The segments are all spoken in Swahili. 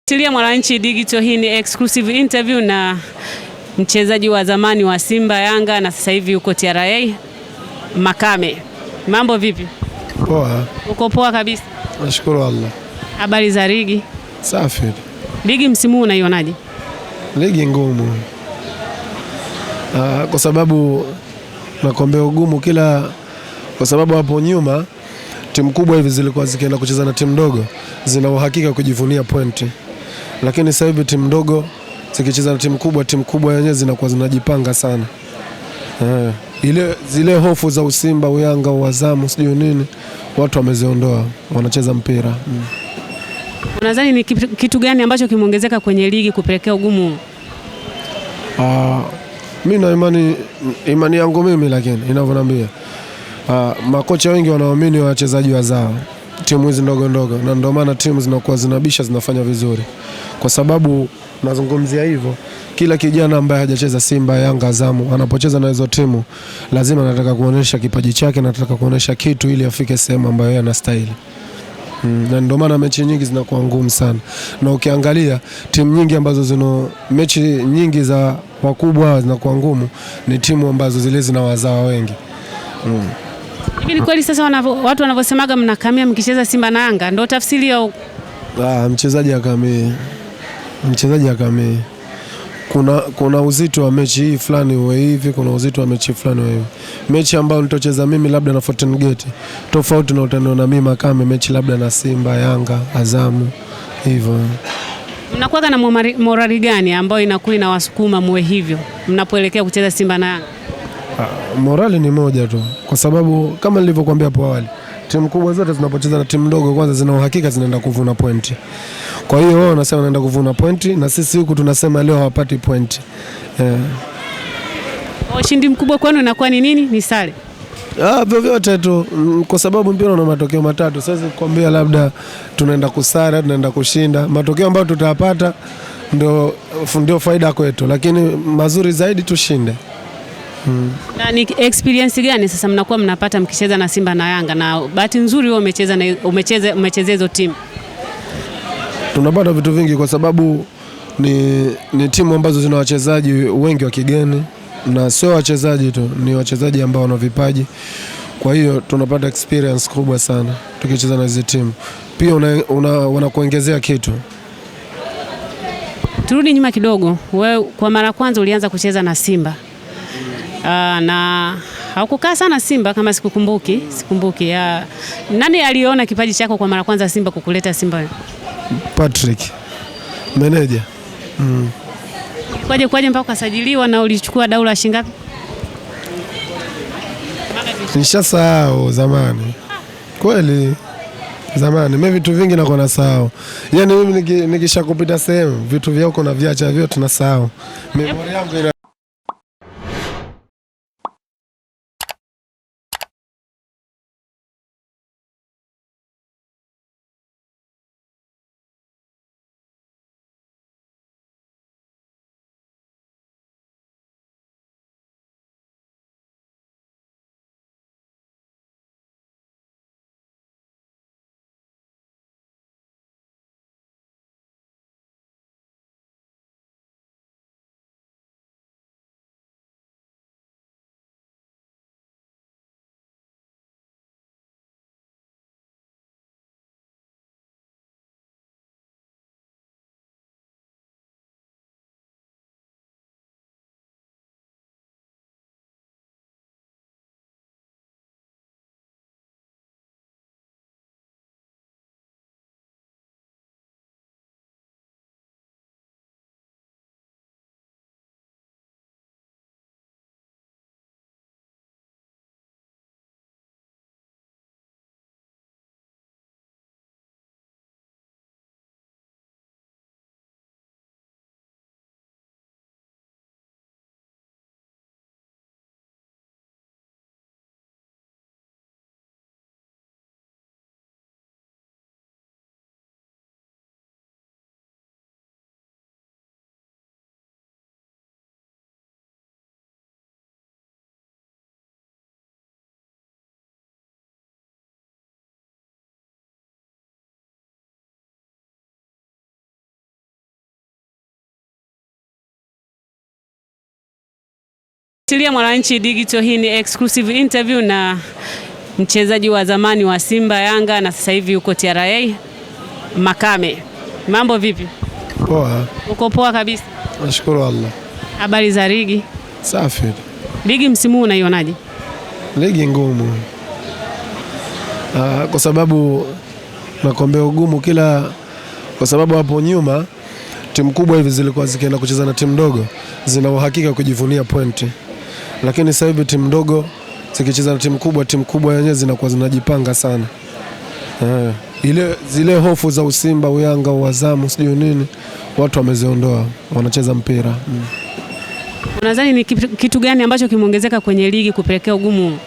Tilia Mwananchi Digital, hii ni exclusive interview na mchezaji wa zamani wa Simba, Yanga na sasa hivi yuko TRA, Makame. Mambo vipi? Poa. Uko poa kabisa? Nashukuru Allah. Habari za ligi? Safi. Ligi msimu huu unaionaje? Ligi ngumu. Kwa sababu nakwambia ugumu kwa sababu hapo nyuma timu kubwa hivi zilikuwa zikienda kucheza na timu ndogo zina uhakika kujivunia pointi. Lakini sasa hivi timu ndogo zikicheza na timu kubwa yenyewe zinakuwa zinajipanga sana. Zile hofu za Usimba, Uyanga, Uazamu sijui nini watu wameziondoa, wanacheza mpira. Unadhani ni kitu gani ambacho kimeongezeka kwenye ligi kupelekea ugumu? Mimi na imani yangu mimi, lakini inavyoniambia makocha wengi wanaamini wachezaji wazao timu hizi ndogo na ndio maana timu zinakuwa zinabisha, zinafanya vizuri. Kwa sababu nazungumzia hivyo, kila kijana ambaye hajacheza Simba, Yanga, Azamu anapocheza na hizo timu lazima anataka kuonesha kipaji chake, anataka kuonesha kitu ili afike sehemu ambayo yeye anastahili. Na ndio maana mechi nyingi zinakuwa ngumu sana. Na ukiangalia timu nyingi ambazo mechi nyingi za wakubwa zinakuwa ngumu ni timu ambazo zile zina wazawa wengi. Hivi ni kweli sasa watu wanavyosemaga mnakamia mkicheza Simba na Yanga, ndio tafsiri au? Mchezaji akamii. Kuna uzito wa mechi hii fulani uwe hivi, kuna uzito wa mechi fulani uwe hivi. Mechi ambayo nitocheza mimi labda na Fountain Gate tofauti na utaniona mimi Makame mechi labda na Simba, Yanga, Azamu hivyo. Mnakuwa na morali gani ambayo inakuwa inawasukuma muwe hivyo mnapoelekea kucheza Simba na Yanga? Morali ni moja tu, kwa sababu kama nilivyokuambia hapo awali, timu kubwa zote zinapocheza na timu ndogo kwanza zina uhakika zinaenda kuvuna pointi. Kwa hiyo wao wanasema wanaenda kuvuna pointi na sisi huku tunasema leo hawapati pointi. Ushindi mkubwa kwenu inakuwa ni nini? Ni sare? Vyovyote tu, kwa sababu mpira una matokeo matatu. Sasa kukwambia labda tunaenda kusara, tunaenda kushinda. Matokeo ambayo tutayapata ndio faida kwetu, lakini mazuri zaidi tushinde. Na ni experience gani sasa mnakuwa mnapata mkicheza na Simba na Yanga, na bahati nzuri wewe umecheza hizo timu? Tunapata vitu vingi kwa sababu ni timu ambazo zina wachezaji wengi wa kigeni, na sio wachezaji tu, ni wachezaji ambao wana vipaji. Kwa hiyo tunapata experience kubwa sana tukicheza na hizo timu. Pia wanakuongezea kitu. Turudi nyuma kidogo. Wewe kwa mara kwanza ulianza kucheza na Simba. Na haukukaa sana Simba kama sikumbuki. Nani aliona kipaji chako kwa mara kwanza Simba kukuleta Simba? Patrick, meneja. Kwaje mpaka ukasajiliwa na ulichukua dau la shilingi ngapi? Nishasahau zamani. Kweli zamani mimi vitu vingi nakuwa nasahau. Yaani mimi nikishakupita sehemu vitu vyako na viacha vyote nasahau. Memory yangu Tilia Mwananchi Digital, hii ni exclusive interview na mchezaji wa zamani wa Simba, Yanga na sasa hivi yuko TRA, Makame. Mambo vipi? Poa. Uko poa kabisa? Nashukuru Allah. Habari za ligi? Safi. Ligi msimu huu unaionaje? Ligi ngumu. Kwa sababu nakwambia ugumu kwa sababu hapo nyuma timu kubwa hivi zilikuwa zikienda kucheza na timu ndogo zina uhakika kujivunia pointi. Lakini sasa hivi timu ndogo zikicheza na timu kubwa yenyewe zinakuwa zinajipanga sana. Zile hofu za Usimba, Uyanga, Uazamu sijui nini watu wameziondoa, wanacheza mpira. Unadhani ni kitu gani ambacho kimeongezeka kwenye ligi kupelekea ugumu?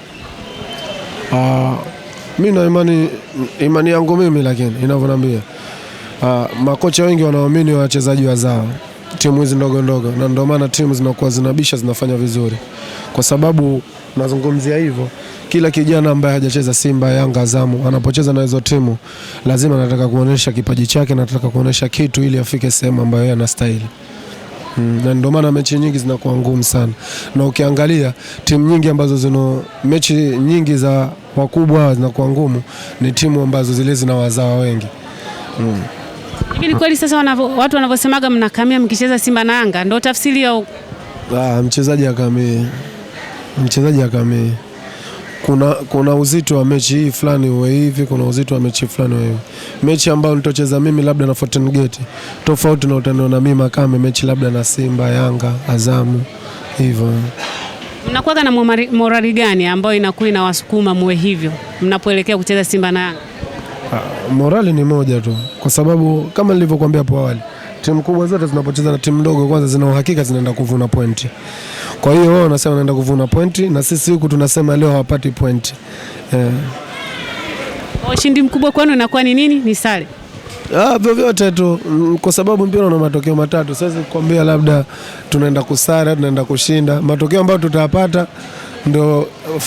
Mimi na imani yangu mimi, lakini inavyoniambia makocha wengi wanaamini wachezaji wazao timu hizi ndogo ndogo, na ndio maana timu zinakuwa zinabisha zinafanya vizuri. Kwa sababu nazungumzia hivyo, kila kijana ambaye hajacheza Simba, Yanga, Azamu anapocheza na hizo timu lazima anataka kuonesha kipaji chake na anataka kuonesha kitu ili afike sehemu ambayo yeye anastahili. Na ndio maana mechi nyingi zinakuwa ngumu sana. Na ukiangalia timu nyingi ambazo mechi nyingi za wakubwa zinakuwa ngumu ni timu ambazo zile zina wazawa wengi. Hivi ni kweli sasa watu wanavyosemaga mnakamia mkicheza Simba na Yanga, ndio tafsiri au? Mchezaji akamii. Kuna uzito wa mechi hii fulani uwe hivi, kuna uzito wa mechi fulani uwe hivi. Mechi ambayo nitocheza mimi labda na Fountain Gate tofauti na utendo na mimi Makame, mechi labda na Simba, Yanga, Azamu hivyo. Mnakuwa na morali gani ambayo inakuwa inawasukuma muwe hivyo mnapoelekea kucheza Simba na Yanga? Morali ni moja tu, kwa sababu kama nilivyokuambia hapo awali, timu kubwa zote zinapocheza na timu ndogo kwanza zina uhakika zinaenda kuvuna pointi. Kwa hiyo wao wanasema wanaenda kuvuna pointi na sisi huku tunasema leo hawapati pointi. Ushindi mkubwa kwenu inakuwa ni nini? Ni sare? Vyovyote tu, kwa sababu mpira una matokeo matatu. Siwezi kukwambia labda tunaenda kusare, tunaenda kushinda. Matokeo ambayo tutayapata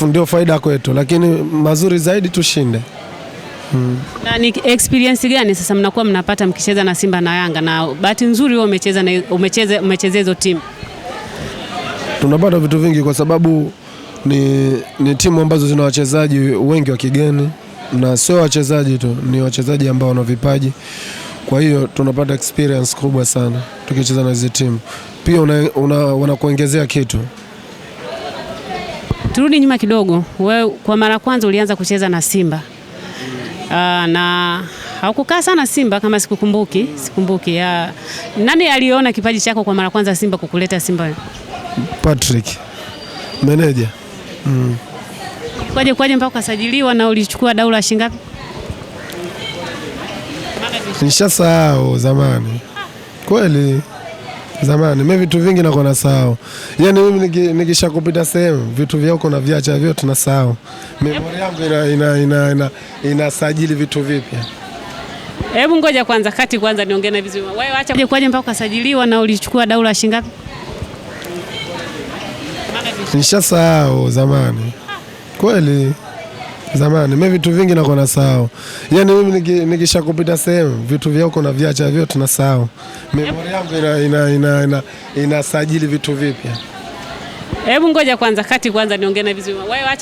ndio faida kwetu, lakini mazuri zaidi tushinde. Na ni experience gani sasa mnakuwa mnapata mkicheza na Simba na Yanga, na bahati nzuri wewe umecheza hizo timu? Tunapata vitu vingi kwa sababu ni timu ambazo zina wachezaji wengi wa kigeni, na sio wachezaji tu, ni wachezaji ambao wana vipaji. Kwa hiyo tunapata experience kubwa sana tukicheza na hizo timu. Pia wanakuongezea kitu. Turudi nyuma kidogo. Wewe kwa mara kwanza ulianza kucheza na Simba. Na haukukaa sana Simba kama sikumbuki. Nani aliona kipaji chako kwa mara kwanza Simba kukuleta Simba? Patrick, meneja. Kwaje mpaka ukasajiliwa na ulichukua dau la shilingi ngapi? Nishasahau zamani. Kweli zamani mimi vitu vingi nakuwa nasahau. Yaani mimi nikishakupita sehemu vitu vyako na viacha vyote nasahau. Memory yangu inasajili vitu vipya. Hebu ngoja kwanza niongee na vizuri. Wewe acha kwaje mpaka ukasajiliwa na ulichukua dau la shilingi ngapi? Nishasahau zamani. Kweli zamani mimi vitu vingi nakuwa nasahau. Yaani mimi nikishakupita sehemu vitu vyako na viacha vyote nasahau. Memory yangu inasajili vitu vipya. Hebu ngoja kwanza niongee na vizuri. Wewe acha